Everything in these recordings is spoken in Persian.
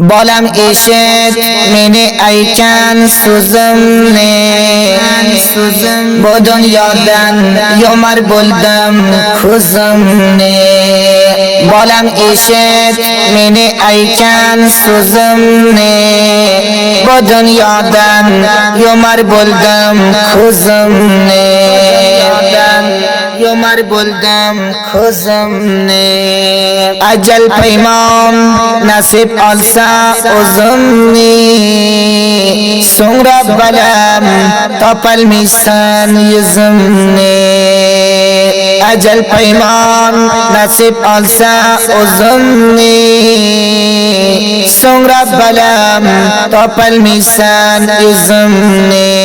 بالم عشق منی ایکن سوزمنی با دنیادن یومر بلدم کوزمنی بالم عشق منی ایکن سوزمنی با دنیادن یومر بلدم کوزمنی یومر بلدم کوزمنی اجل پیمان نصیب آلسا ازمنی سنگ بلم تا پل میسن یزمنی اجل پیمان نصیب آلسا ازمنی سنگ بلم تا پل میسن یزمنی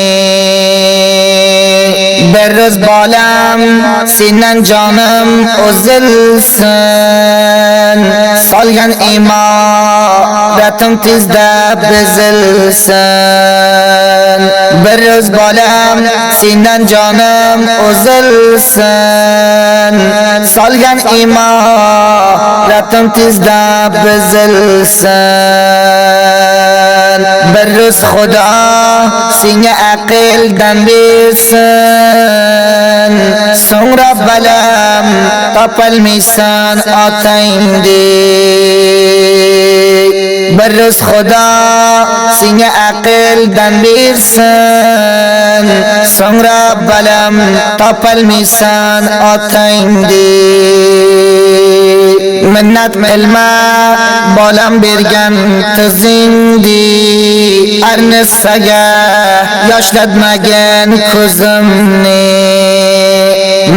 برز بالم سینن جانم ازلسن سالگن ایمارتم تیز ده بزلسن برز بالم سینن جانم ازلسن سالگن ایمارتم تیز ده بزلسن برز خدا سینه عقل دم بیسن سنگ را بلم تا پل میسن آتین دی برز خدا سینه عقل دم بیسن سنگ را بلم تا پل میسن آتین دی منت علما بالم برگن تزیندی ارنسگه یاشدد مگن کزمنی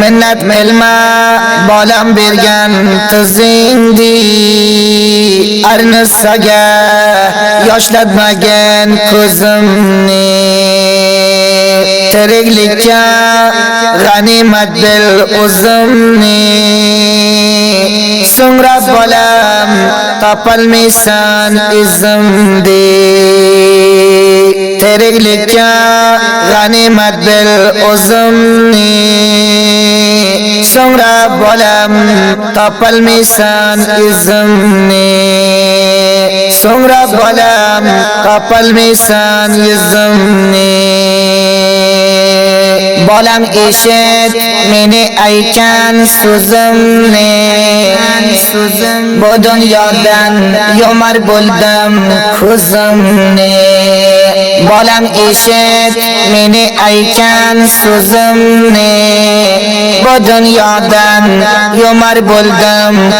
منت علما بالم برگن تزیندی ارنسگه یاشدد مگن کزمنی ترک لکه غنیمت دل ازمنی سنگ را بالم تا پل میسن ازم دی ترک لکه غنیمت دل ازمنی سنگ را بالم تا پل میسن ازمنی سنگ را بالم تا پل میسن ازمنی بالم عشق منی ایکن سوزمنی با دنیادن یومر بلدم کوزمنی بالم عشق منی ایکن سوزمنی با دنیادن یومر بلدم